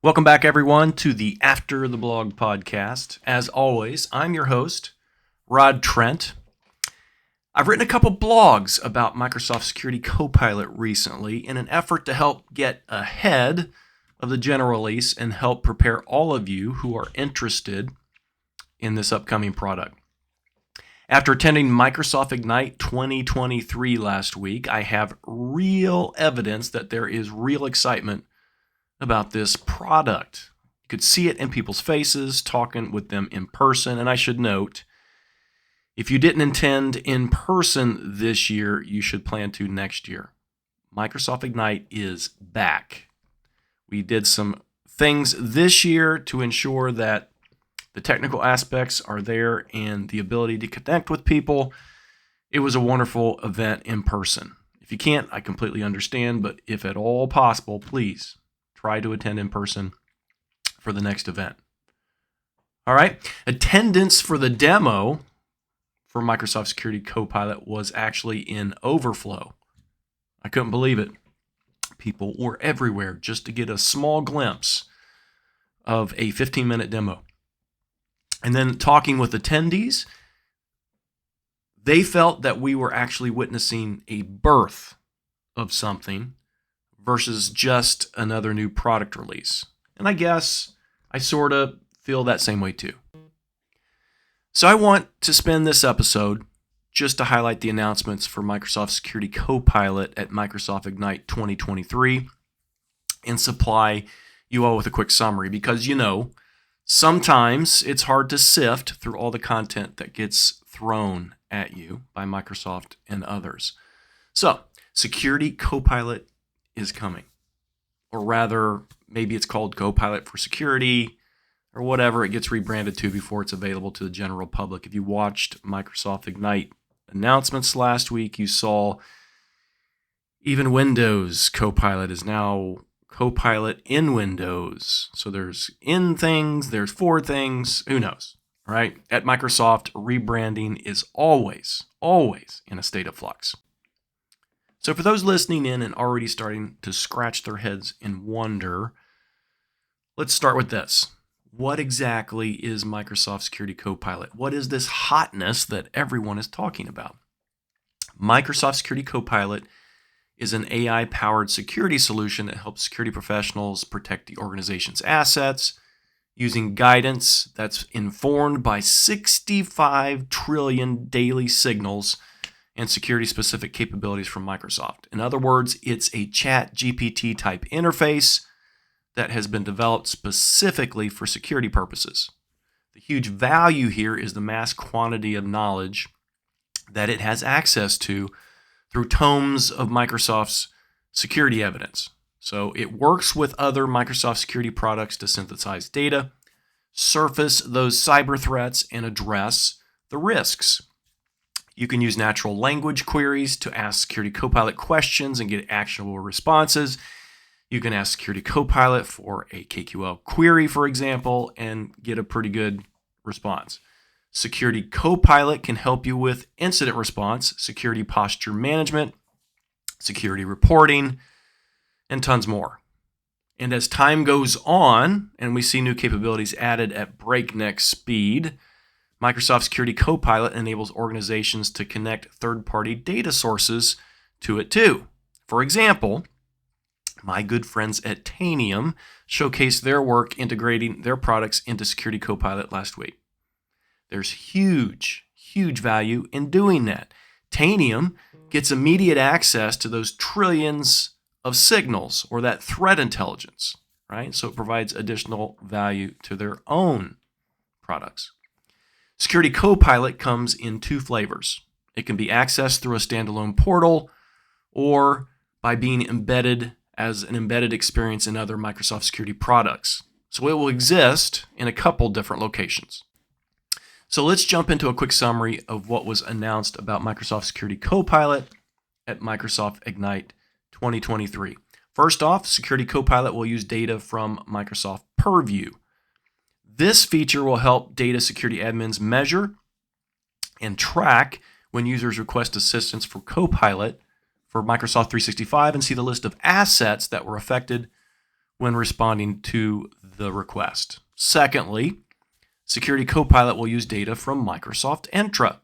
Welcome back, everyone, to the After the Blog podcast. As always, I'm your host, Rod Trent. I've written a couple blogs about Microsoft Security Copilot recently in an effort to help get ahead of the general release and help prepare all of you who are interested in this upcoming product. After attending Microsoft Ignite 2023 last week, I have real evidence that there is real excitement about this product. You could see it in people's faces, talking with them in person. And I should note, if you didn't attend in person this year, you should plan to next year. Microsoft Ignite is back. We did some things this year to ensure that the technical aspects are there and the ability to connect with people. It was a wonderful event in person. If you can't, I completely understand, but if at all possible, please try to attend in person for the next event. All right. Attendance for the demo for Microsoft Security Copilot was actually in overflow. I couldn't believe it. People were everywhere just to get a small glimpse of a 15-minute demo. And then talking with attendees, they felt that we were actually witnessing a birth of something versus just another new product release. And I guess I sort of feel that same way too. So I want to spend this episode just to highlight the announcements for Microsoft Security Copilot at Microsoft Ignite 2023 and supply you all with a quick summary because, sometimes it's hard to sift through all the content that gets thrown at you by Microsoft and others. So, Security Copilot is coming. Or rather, maybe it's called Copilot for Security or whatever it gets rebranded to before it's available to the general public. If you watched Microsoft Ignite announcements last week, you saw even Windows Copilot is now Copilot in Windows. So there's in things, there's for things, who knows, right? At Microsoft, rebranding is always in a state of flux. So for those listening in and already starting to scratch their heads in wonder, let's start with this. What exactly is Microsoft Security Copilot? What is this hotness that everyone is talking about? Microsoft Security Copilot is an AI-powered security solution that helps security professionals protect the organization's assets using guidance that's informed by 65 trillion daily signals and security-specific capabilities from Microsoft. In other words, it's a chat GPT type interface that has been developed specifically for security purposes. The huge value here is the mass quantity of knowledge that it has access to through tomes of Microsoft's security evidence. So it works with other Microsoft security products to synthesize data, surface those cyber threats, and address the risks. You can use natural language queries to ask Security Copilot questions and get actionable responses. You can ask Security Copilot for a KQL query, for example, and get a pretty good response. Security Copilot can help you with incident response, security posture management, security reporting, and tons more. And as time goes on, and we see new capabilities added at breakneck speed, Microsoft Security Copilot enables organizations to connect third-party data sources to it too. For example, my good friends at Tanium showcased their work integrating their products into Security Copilot last week. There's huge value in doing that. Tanium gets immediate access to those trillions of signals or that threat intelligence, right? So it provides additional value to their own products. Security Copilot comes in two flavors. It can be accessed through a standalone portal or by being embedded as an embedded experience in other Microsoft security products. So it will exist in a couple different locations. So let's jump into a quick summary of what was announced about Microsoft Security Copilot at Microsoft Ignite 2023. First off, Security Copilot will use data from Microsoft Purview. This feature will help data security admins measure and track when users request assistance for Copilot for Microsoft 365 and see the list of assets that were affected when responding to the request. Secondly, Security Copilot will use data from Microsoft Entra.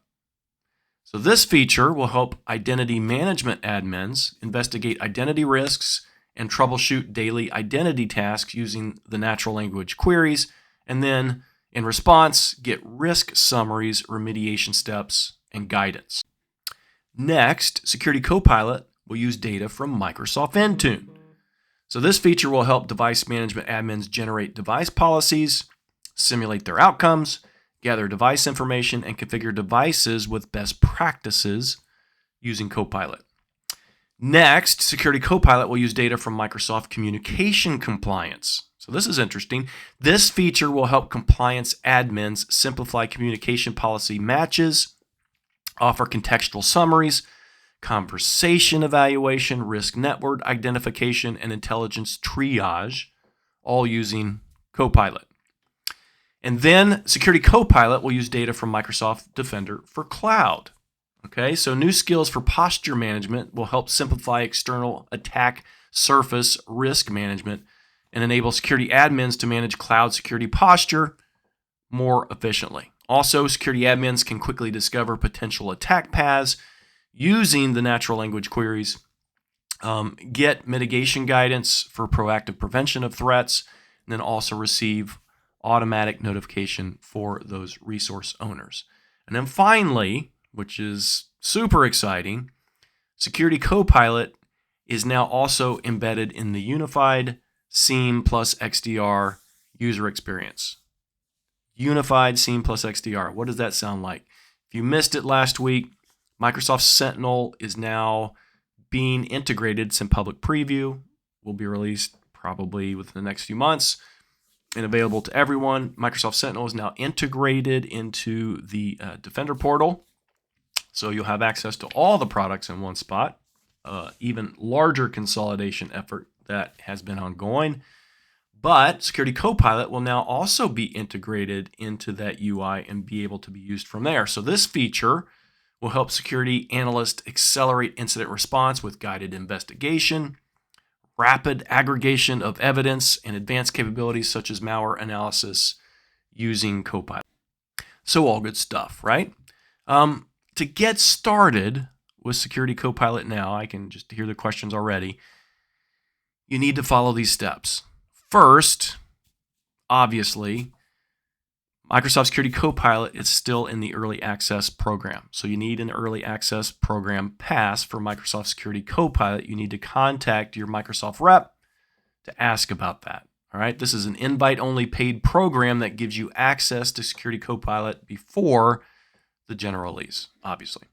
So this feature will help identity management admins investigate identity risks and troubleshoot daily identity tasks using the natural language queries, and then in response, get risk summaries, remediation steps, and guidance. Next, Security Copilot will use data from Microsoft Intune. So this feature will help device management admins generate device policies, simulate their outcomes, gather device information, and configure devices with best practices using Copilot. Next, Security Copilot will use data from Microsoft Communication Compliance. So this is interesting. This feature will help compliance admins simplify communication policy matches, offer contextual summaries, conversation evaluation, risk network identification, and intelligence triage, all using Copilot. And then Security Copilot will use data from Microsoft Defender for Cloud. Okay, so new skills for posture management will help simplify external attack surface risk management and enable security admins to manage cloud security posture more efficiently. Also, security admins can quickly discover potential attack paths using the natural language queries, get mitigation guidance for proactive prevention of threats, and then also receive automatic notification for those resource owners. And then finally, which is super exciting, Security Copilot is now also embedded in the unified SIEM plus XDR user experience. Unified SIEM plus XDR. What does that sound like? If you missed it last week, Microsoft Sentinel is now being integrated. It's in public preview. Will be released probably within the next few months and available to everyone. Microsoft Sentinel is now integrated into the Defender portal. So you'll have access to all the products in one spot. Even larger consolidation effort that has been ongoing. But Security Copilot will now also be integrated into that UI and be able to be used from there. So this feature will help security analysts accelerate incident response with guided investigation, rapid aggregation of evidence, and advanced capabilities such as malware analysis using Copilot. So all good stuff, right? To get started with Security Copilot now, I can just hear the questions already. You need to follow these steps. First, obviously, Microsoft Security Copilot is still in the early access program. So you need an early access program pass for Microsoft Security Copilot. You need to contact your Microsoft rep to ask about that. All right, this is an invite-only paid program that gives you access to Security Copilot before the general release, obviously.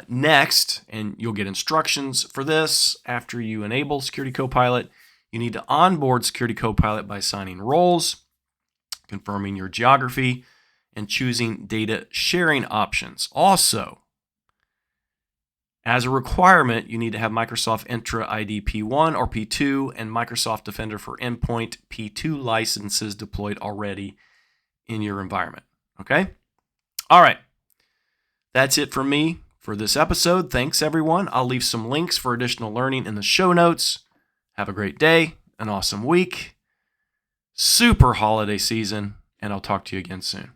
Next, and you'll get instructions for this after you enable Security Copilot, you need to onboard Security Copilot by assigning roles, confirming your geography, and choosing data sharing options. Also, as a requirement, you need to have Microsoft Entra ID P1 or P2 and Microsoft Defender for Endpoint P2 licenses deployed already in your environment. Okay? All right. That's it from me for this episode. Thanks, everyone. I'll leave some links for additional learning in the show notes. Have a great day, an awesome week, super holiday season, and I'll talk to you again soon.